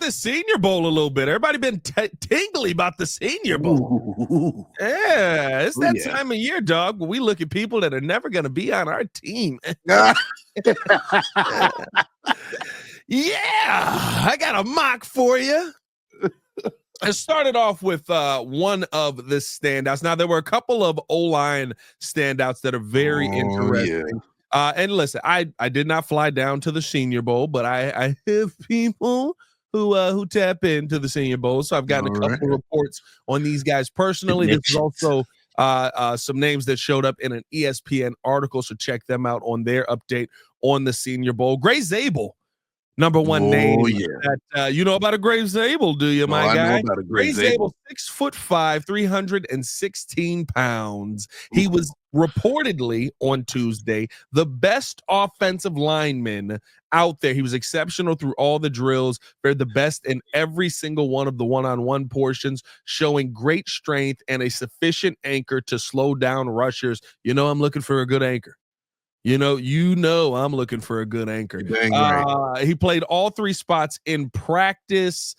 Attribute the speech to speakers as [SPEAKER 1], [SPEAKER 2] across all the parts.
[SPEAKER 1] this Senior Bowl a little bit. Everybody been tingly about the Senior Bowl.
[SPEAKER 2] Ooh.
[SPEAKER 1] Yeah, it's that time of year, dog, where we look at people that are never going to be on our team. Yeah, I got a mock for you. I started off with one of the standouts. Now, there were a couple of O-line standouts that are very interesting. Yeah. And listen, I did not fly down to the Senior Bowl, but I have people who tap into the Senior Bowl. So I've gotten a couple of reports on these guys personally. This is also some names that showed up in an ESPN article, so check them out on their update on the Senior Bowl. Gage Zabel. Number one name. That, you know about a Gage Zabel, do you, my guy? I know about a Gage Zabel, 6'5", 316 pounds. He was reportedly on Tuesday the best offensive lineman out there. He was exceptional through all the drills. They're the best in every single one of the one-on-one portions, showing great strength and a sufficient anchor to slow down rushers. You know, I'm looking for a good anchor. You know, I'm looking for a good anchor. He played all three spots in practice.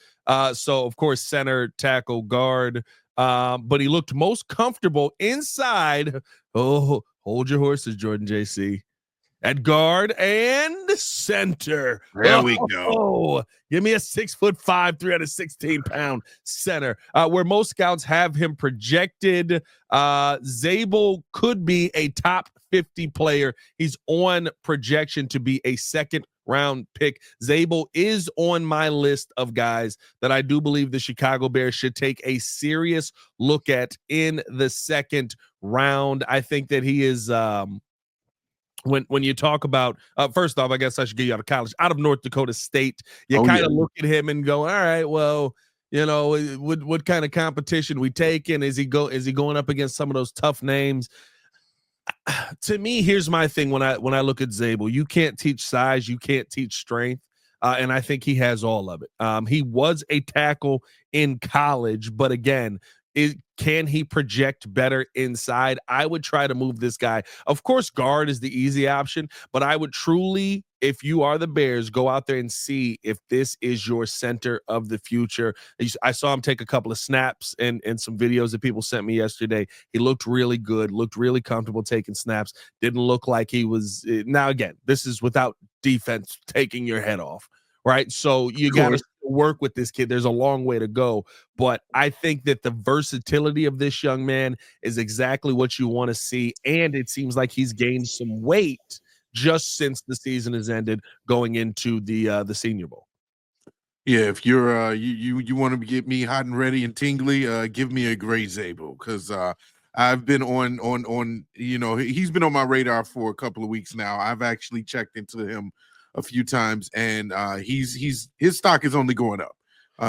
[SPEAKER 1] So, of course, center, tackle, guard. But he looked most comfortable inside. Oh, hold your horses, Jordan JC. At guard and center.
[SPEAKER 2] There we go.
[SPEAKER 1] Give me a 6'5", 316-pound center. Where most scouts have him projected, Zabel could be a top 50 player. He's on projection to be a second-round pick. Zabel is on my list of guys that I do believe the Chicago Bears should take a serious look at in the second round. I think that he is when you talk about first off, I guess I should get you out of college, out of North Dakota State. You kind of look at him and go, all right, well, you know, what kind of competition we taking? Is he going up against some of those tough names? To me, here's my thing when I look at Zabel. You can't teach size, you can't teach strength. And I think he has all of it. He was a tackle in college, but again, can he project better inside? I would try to move this guy. Of course, guard is the easy option, but I would truly, if you are the Bears, go out there and see if this is your center of the future. I saw him take a couple of snaps and some videos that people sent me yesterday. He looked really good, looked really comfortable taking snaps. Didn't look like he was. Now, again, this is without defense taking your head off, right? So you got to work with this kid. There's a long way to go, but I think that the versatility of this young man is exactly what you want to see, and it seems like he's gained some weight just since the season has ended, going into the Senior Bowl.
[SPEAKER 2] Yeah, if you're you want to get me hot and ready and tingly, give me a Gage Zabel, because I've been on you know, he's been on my radar for a couple of weeks now. I've actually checked into him a few times, and his stock is only going up.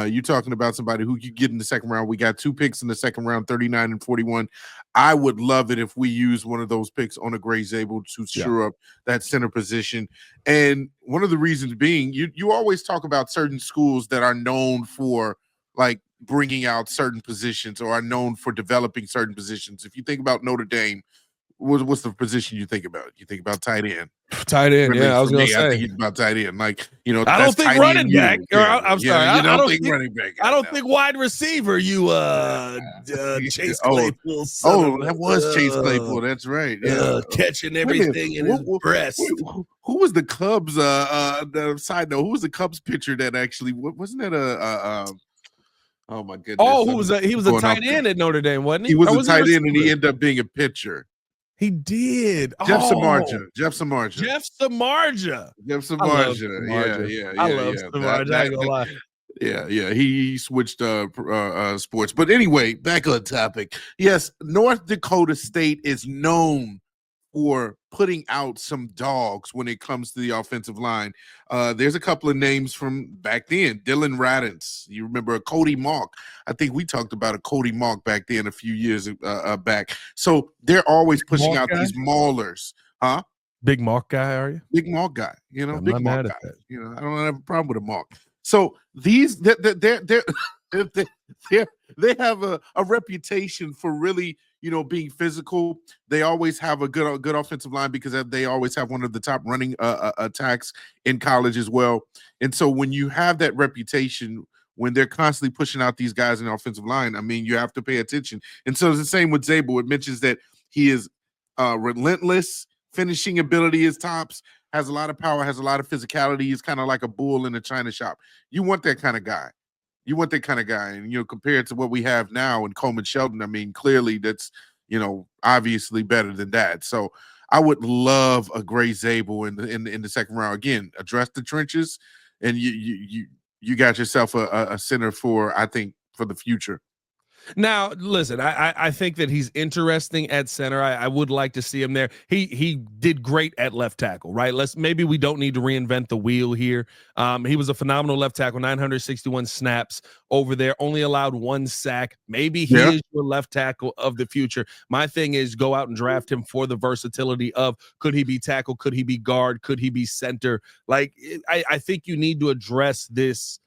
[SPEAKER 2] You're talking about somebody who you get in the second round. We got 2 picks in the second round, 39 and 41. I would love it if we use one of those picks on a Gage Zabel to shore up that center position. And one of the reasons being, you always talk about certain schools that are known for like bringing out certain positions or are known for developing certain positions. If you think about Notre Dame, what's the position you think about? You think about tight end.
[SPEAKER 1] Tight end, I was going to say.
[SPEAKER 2] I think about tight end. Like, you know,
[SPEAKER 1] I don't think running back. I'm sorry.
[SPEAKER 2] I don't think running back.
[SPEAKER 1] I don't think wide receiver. Chase Claypool.
[SPEAKER 2] That was Chase Claypool. That's right. Yeah,
[SPEAKER 1] catching everything in his breast.
[SPEAKER 2] Who was the Cubs? The side note. Who was the Cubs pitcher that actually wasn't that oh my goodness.
[SPEAKER 1] Oh, he was a tight end at Notre Dame, wasn't he?
[SPEAKER 2] He was a tight end, and he ended up being a pitcher.
[SPEAKER 1] He did.
[SPEAKER 2] Jeff Samardzija.
[SPEAKER 1] Yeah.
[SPEAKER 2] I love Samardzija. I ain't gonna lie. Yeah. He switched sports. But anyway, back on topic. Yes, North Dakota State is known for putting out some dogs when it comes to the offensive line. There's a couple of names from back then. Dylan Radins. You remember Cody Mauch. I think we talked about a Cody Mauch back then a few years back. So they're always pushing out these maulers. Huh?
[SPEAKER 1] Big Mauch guy, are you?
[SPEAKER 2] Big Mauch guy. You know,
[SPEAKER 1] I'm
[SPEAKER 2] big Mauch guy. You know, I don't have a problem with a Mauch. So these they have a reputation for really, being physical. They always have a good offensive line because they always have one of the top running attacks in college as well. And so when you have that reputation, when they're constantly pushing out these guys in the offensive line, I mean, you have to pay attention. And so it's the same with Zabel. It mentions that he is relentless, finishing ability is tops, has a lot of power, has a lot of physicality. He's kind of like a bull in a china shop. You want that kind of guy. And, compared to what we have now in Coleman Shelton, I mean, clearly that's, obviously better than that. So I would love a Gage Zabel in the second round. Again, address the trenches, and you got yourself a center for, I think, for the future.
[SPEAKER 1] Now, listen, I think that he's interesting at center. I would like to see him there. He did great at left tackle, right? Maybe we don't need to reinvent the wheel here. He was a phenomenal left tackle, 961 snaps over there, only allowed 1 sack. Maybe he is your left tackle of the future. My thing is go out and draft him for the versatility of, could he be tackle? Could he be guard? Could he be center? Like, I think you need to address this,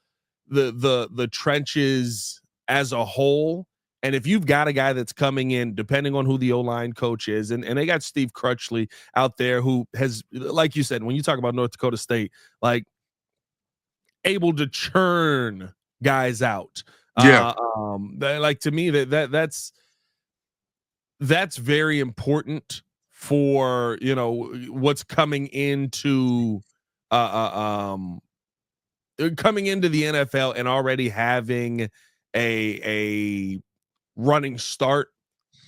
[SPEAKER 1] the trenches as a whole. And if you've got a guy that's coming in, depending on who the O-line coach is, and they got Steve Crutchley out there who has, like you said, when you talk about North Dakota State, like able to churn guys out. Like, to me, that's very important for, what's coming into coming into the NFL and already having a running start.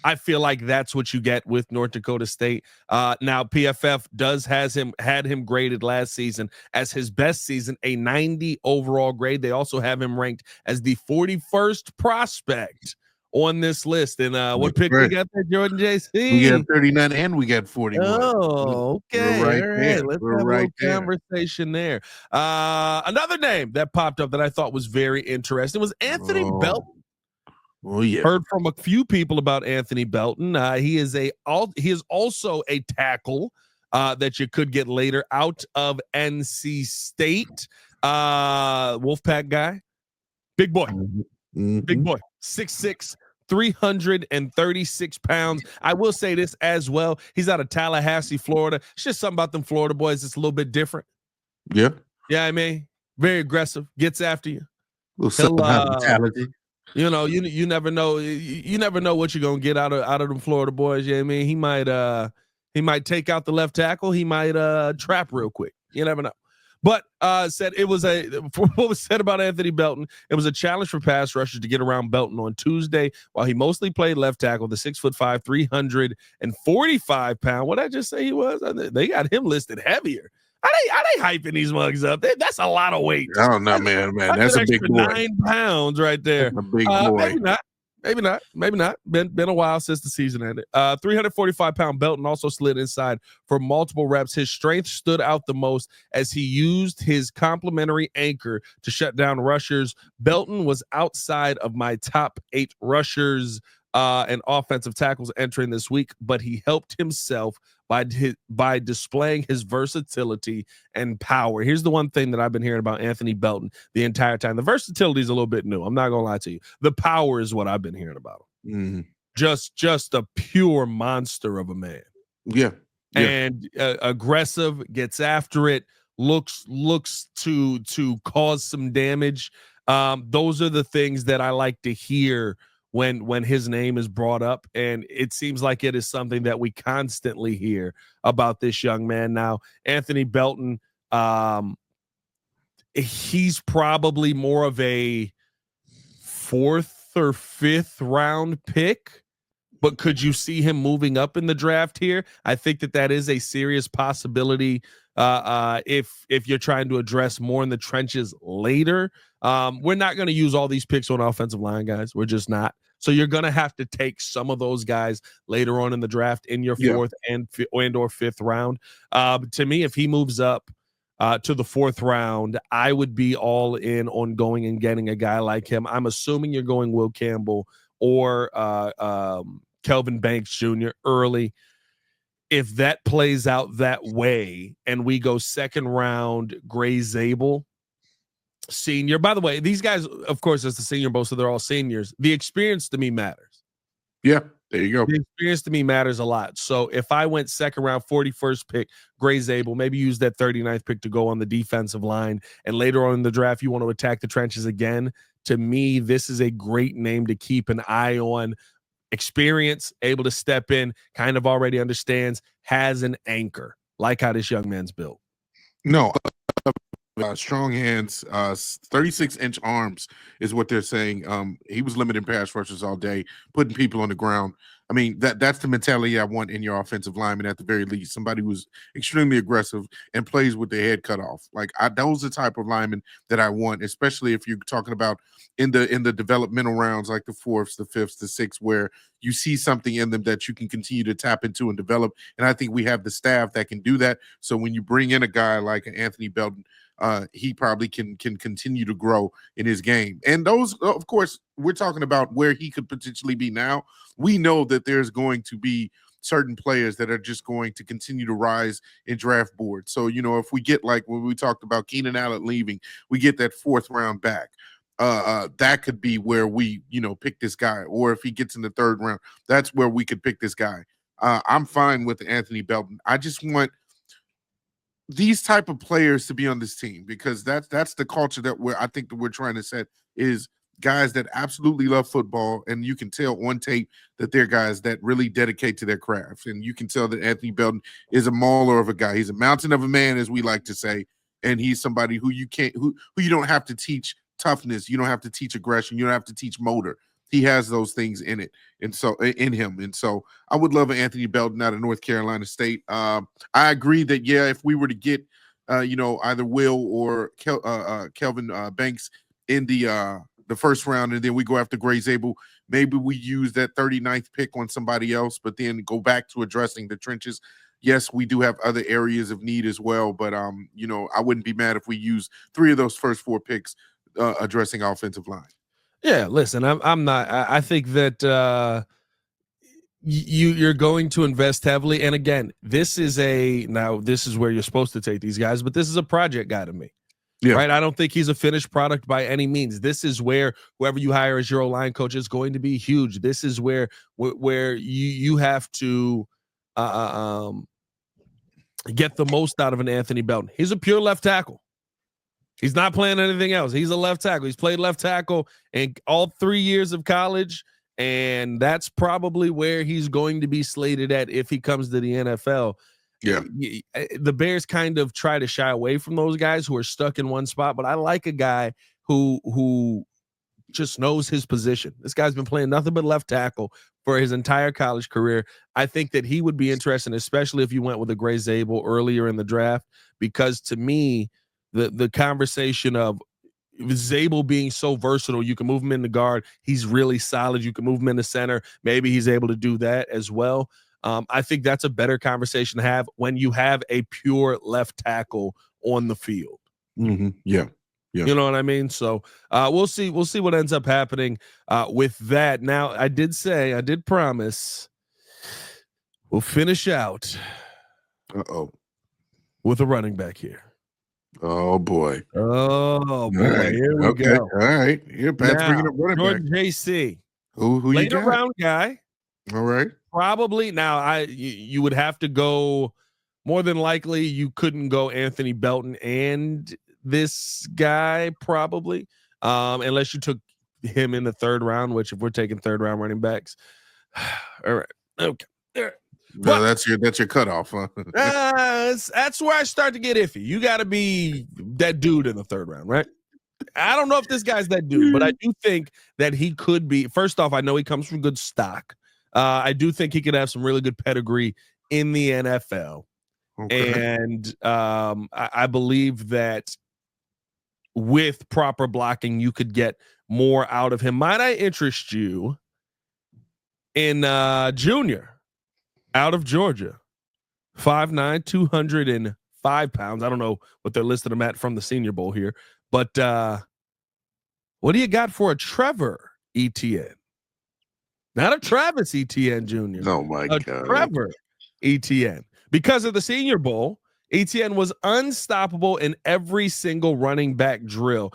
[SPEAKER 1] I feel like that's what you get with North Dakota State. Now PFF had him graded last season as his best season, a 90 overall grade. They also have him ranked as the 41st prospect on this list. And what pick we got there, Jordan JC?
[SPEAKER 2] We got 39 and we got 41.
[SPEAKER 1] Oh, okay.
[SPEAKER 2] Right,
[SPEAKER 1] all right.
[SPEAKER 2] there.
[SPEAKER 1] Let's
[SPEAKER 2] We're
[SPEAKER 1] have a
[SPEAKER 2] right
[SPEAKER 1] little conversation there. Another name that popped up that I thought was very interesting was Anthony Belton.
[SPEAKER 2] Oh yeah.
[SPEAKER 1] Heard from a few people about Anthony Belton. He is also a tackle that you could get later out of NC State. Wolfpack guy, big boy, big boy, 6'6", 336 pounds. I will say this as well. He's out of Tallahassee, Florida. It's just something about them Florida boys. It's a little bit different.
[SPEAKER 2] Yeah.
[SPEAKER 1] Yeah, I mean, very aggressive, gets after you.
[SPEAKER 2] Hospitality.
[SPEAKER 1] You never know. You never know what you're gonna get out of them Florida boys. Yeah, I mean, he might take out the left tackle. He might trap real quick. You never know. But said it was what was said about Anthony Belton. It was a challenge for pass rushers to get around Belton on Tuesday, while he mostly played left tackle. The 6'5", 345 pound. What did I just say he was? They got him listed heavier. Are they hyping these mugs up? That's a lot of weight.
[SPEAKER 2] I don't know, man. That's a big boy.
[SPEAKER 1] 9 pounds right there.
[SPEAKER 2] That's a big boy.
[SPEAKER 1] Maybe not. Been a while since the season ended. 345-pound Belton also slid inside for multiple reps. His strength stood out the most as he used his complementary anchor to shut down rushers. Belton was outside of my top 8 rushers and offensive tackles entering this week, but he helped himself by displaying his versatility and power. Here's the one thing that I've been hearing about Anthony Belton the entire time. The versatility is a little bit new. I'm not gonna lie to you. The power is what I've been hearing about him. Just a pure monster of a man.
[SPEAKER 2] Yeah.
[SPEAKER 1] And aggressive, gets after it, looks to cause some damage. Those are the things that I like to hear when his name is brought up, and it seems like it is something that we constantly hear about this young man. Now, Anthony Belton, he's probably more of a 4th or 5th round pick, but could you see him moving up in the draft here? I think that is a serious possibility if you're trying to address more in the trenches later. We're not going to use all these picks on offensive line, guys. We're just not. So you're going to have to take some of those guys later on in the draft in your 4th and or 5th round. To me, if he moves up to the 4th round, I would be all in on going and getting a guy like him. I'm assuming you're going Will Campbell or Kelvin Banks Jr. early. If that plays out that way and we go 2nd round, Gage Zabel, senior. By the way, these guys, of course, as the senior both, so they're all seniors. The experience to me matters.
[SPEAKER 2] Yeah. There you go.
[SPEAKER 1] The experience to me matters a lot. So if I went second round, 41st pick, Gage Zabel, maybe use that 39th pick to go on the defensive line, and later on in the draft, you want to attack the trenches again. To me, this is a great name to keep an eye on. Experience, able to step in, kind of already understands, has an anchor, like how this young man's built.
[SPEAKER 2] No, strong hands, 36-inch arms is what they're saying. He was limiting pass rushes all day, putting people on the ground. I mean, that's the mentality I want in your offensive lineman at the very least. Somebody who's extremely aggressive and plays with their head cut off. Like those are the type of linemen that I want, especially if you're talking about in the developmental rounds, like the 4th, the 5th, the 6th, where you see something in them that you can continue to tap into and develop. And I think we have the staff that can do that. So when you bring in a guy like Anthony Belton, he probably can continue to grow in his game. And those, of course, we're talking about where he could potentially be now. We know that there's going to be certain players that are just going to continue to rise in draft boards. So, if we get like when we talked about Keenan Allen leaving, we get that 4th round back. That could be where we, pick this guy. Or if he gets in the 3rd round, that's where we could pick this guy. I'm fine with Anthony Belton. I just want these type of players to be on this team, because that's the culture that we're trying to set, is guys that absolutely love football, and you can tell on tape that they're guys that really dedicate to their craft. And you can tell that Anthony Belton is a mauler of a guy. He's a mountain of a man, as we like to say, and he's somebody who you don't have to teach toughness, you don't have to teach aggression, you don't have to teach motor. He has those things in him. And so I would love an Anthony Belton out of North Carolina State. I agree that, if we were to get, either Will or Kelvin Banks in the 1st round, and then we go after Gage Zabel, maybe we use that 39th pick on somebody else, but then go back to addressing the trenches. Yes, we do have other areas of need as well, but I wouldn't be mad if we use 3 of those first 4 picks addressing offensive line.
[SPEAKER 1] Yeah, listen, I'm not. I think that you're going to invest heavily, and again, this is where you're supposed to take these guys, but this is a project guy to me. Yeah. Right. I don't think he's a finished product by any means. This is where whoever you hire as your O-line coach is going to be huge. This is where you have to get the most out of an Anthony Belton. He's a pure left tackle. He's not playing anything else. He's a left tackle. He's played left tackle in all 3 years of college, and that's probably where he's going to be slated at if he comes to the NFL. Yeah, the Bears kind of try to shy away from those guys who are stuck in one spot, but I like a guy who just knows his position. This guy's been playing nothing but left tackle for his entire college career. I think that he would be interesting, especially if you went with a Gage Zabel earlier in the draft, because to me, the conversation of Zabel being so versatile, you can move him in the guard. He's really solid. You can move him in the center. Maybe he's able to do that as well. I think that's a better conversation to have when you have a pure left tackle on the field.
[SPEAKER 2] Mm-hmm. Yeah.
[SPEAKER 1] You know what I mean? So we'll see what ends up happening with that. Now, I did promise we'll finish out with a running back here.
[SPEAKER 2] Oh boy.
[SPEAKER 1] Oh boy.
[SPEAKER 2] Right.
[SPEAKER 1] Here we go.
[SPEAKER 2] All right. Here, Pat's bringing up running
[SPEAKER 1] Jordan
[SPEAKER 2] back.
[SPEAKER 1] JC.
[SPEAKER 2] Who
[SPEAKER 1] later
[SPEAKER 2] you got?
[SPEAKER 1] round guy.
[SPEAKER 2] All right.
[SPEAKER 1] Probably. Now you would have to go, more than likely you couldn't go Anthony Belton and this guy probably, unless you took him in the 3rd round, which if we're taking 3rd round running backs. All right. Okay.
[SPEAKER 2] No, that's your cutoff, huh?
[SPEAKER 1] That's where I start to get iffy. You got to be that dude in the 3rd round, right? I don't know if this guy's that dude, but I do think that he could be. First off, I know he comes from good stock. I do think he could have some really good pedigree in the NFL. Okay. And I believe that with proper blocking, you could get more out of him. Might I interest you in Junior out of Georgia, 5'9", 205 pounds. I don't know what they're listed him at from the Senior Bowl here, but what do you got for a Trevor Etienne? Not a Travis Etienne Jr.
[SPEAKER 2] Oh my God.
[SPEAKER 1] Trevor Etienne. Because of the Senior Bowl, Etienne was unstoppable in every single running back drill.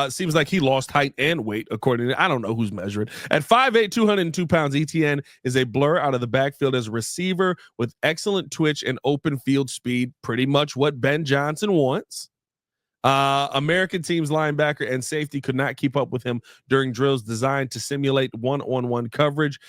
[SPEAKER 1] Seems like he lost height and weight, according to, I don't know who's measuring. At 5'8", 202 pounds, Etienne is a blur out of the backfield as a receiver with excellent twitch and open field speed, pretty much what Ben Johnson wants. American team's linebacker and safety could not keep up with him during drills designed to simulate one-on-one coverage.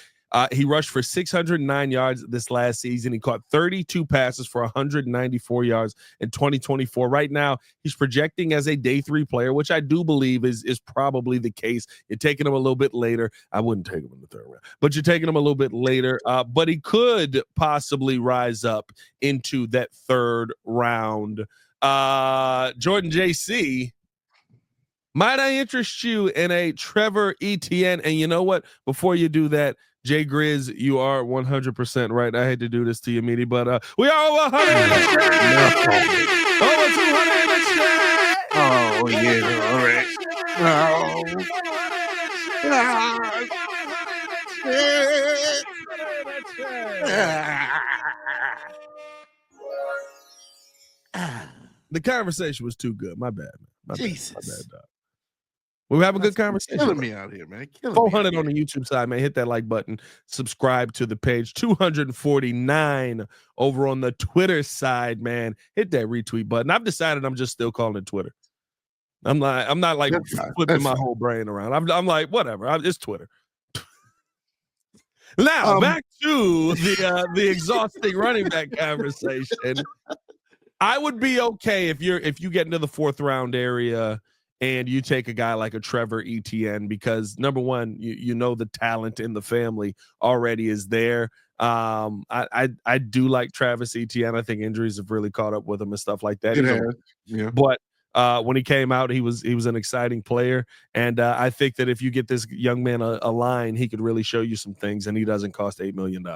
[SPEAKER 1] He rushed for 609 yards this last season. He caught 32 passes for 194 yards in 2024. Right now, he's projecting as a day 3 player, which I do believe is probably the case. You're taking him a little bit later. I wouldn't take him in the 3rd round, but you're taking him a little bit later. But he could possibly rise up into that 3rd round. Jordan JC, might I interest you in a Trevor Etienne? And you know what? Before you do that, Jay Grizz, you are 100% right. I hate to do this to you, Meaty, but we are over 100 in the chat. Over 200 in the chat.
[SPEAKER 2] Oh, yeah, all right.
[SPEAKER 1] The conversation was too good. My bad, man.
[SPEAKER 2] Jesus.
[SPEAKER 1] My bad, dog. We have a good conversation.
[SPEAKER 2] Killing me out here, man.
[SPEAKER 1] 400 on the YouTube side, man. Hit that like button. Subscribe to the page. 249 over on the Twitter side, man. Hit that retweet button. I've decided I'm just still calling it Twitter. I'm not like flipping my whole brain around. I'm like, whatever. It's Twitter. Now back to the exhausting running back conversation. I would be okay if you get into the 4th round area and you take a guy like a Trevor Etienne, because number one, you know the talent in the family already is there. I do like Travis Etienne. I think injuries have really caught up with him and stuff like that.
[SPEAKER 2] Yeah.
[SPEAKER 1] But when he came out, he was an exciting player, and I think that if you get this young man a line, he could really show you some things, and he doesn't cost $8 million.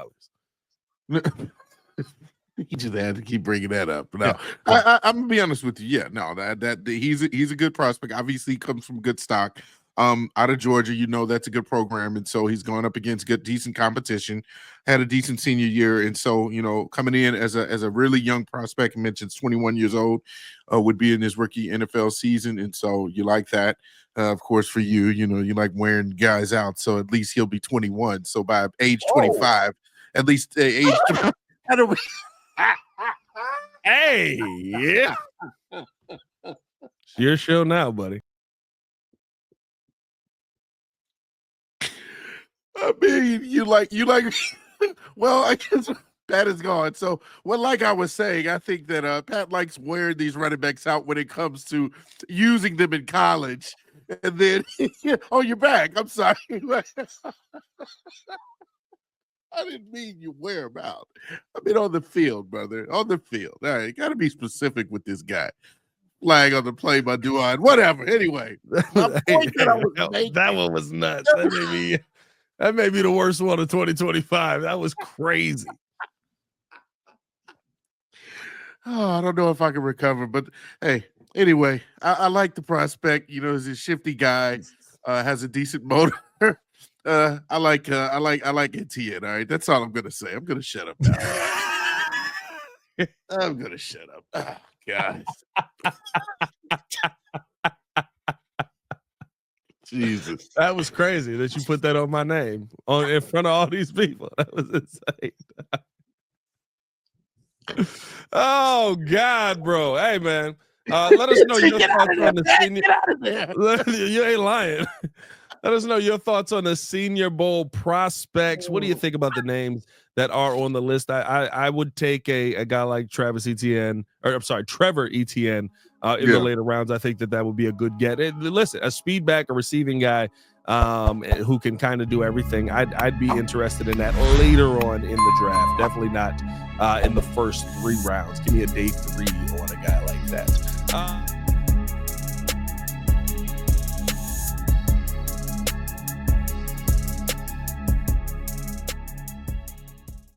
[SPEAKER 2] You just had to keep bringing that up. No, yeah. I'm gonna be honest with you. Yeah, no, that he's a good prospect. Obviously, comes from good stock. Out of Georgia, you know that's a good program, and so he's going up against decent competition. Had a decent senior year, and so coming in as a really young prospect, mentions 21 years old, would be in his rookie NFL season, and so you like that. Of course, for you, you like wearing guys out, so at least he'll be 21. So by age 25, at least age. How do we?
[SPEAKER 1] Hey, yeah. It's your show now, buddy.
[SPEAKER 2] I mean, you like well, I guess Pat is gone. So like I was saying, I think that Pat likes wearing these running backs out when it comes to using them in college. And then oh, you're back. I'm sorry. I didn't mean you wear them out. I mean on the field, brother. On the field. All right, got to be specific with this guy. Flag on the play by Duan. Whatever. Anyway,
[SPEAKER 1] that one was nuts. That may be the worst one of 2025. That was crazy.
[SPEAKER 2] Oh, I don't know if I can recover, but hey, anyway, I like the prospect. He's a shifty guy, has a decent motor. I like Etienne. All right, that's all I'm gonna say. I'm gonna shut up now. I'm gonna shut up. Oh, guys. Jesus,
[SPEAKER 1] that was crazy that you put that on my name in front of all these people. That was insane. Oh God, bro. Hey man, let us know your thoughts on the senior. You ain't lying. Let us know your thoughts on the Senior Bowl prospects. What do you think about the names that are on the list? I would take a guy like Trevor Etienne in the later rounds. I think that would be a good get. Listen, a speed back, a receiving guy who can kind of do everything. I'd be interested in that later on in the draft. Definitely not in the first 3 rounds. Give me a day 3 on a guy like that.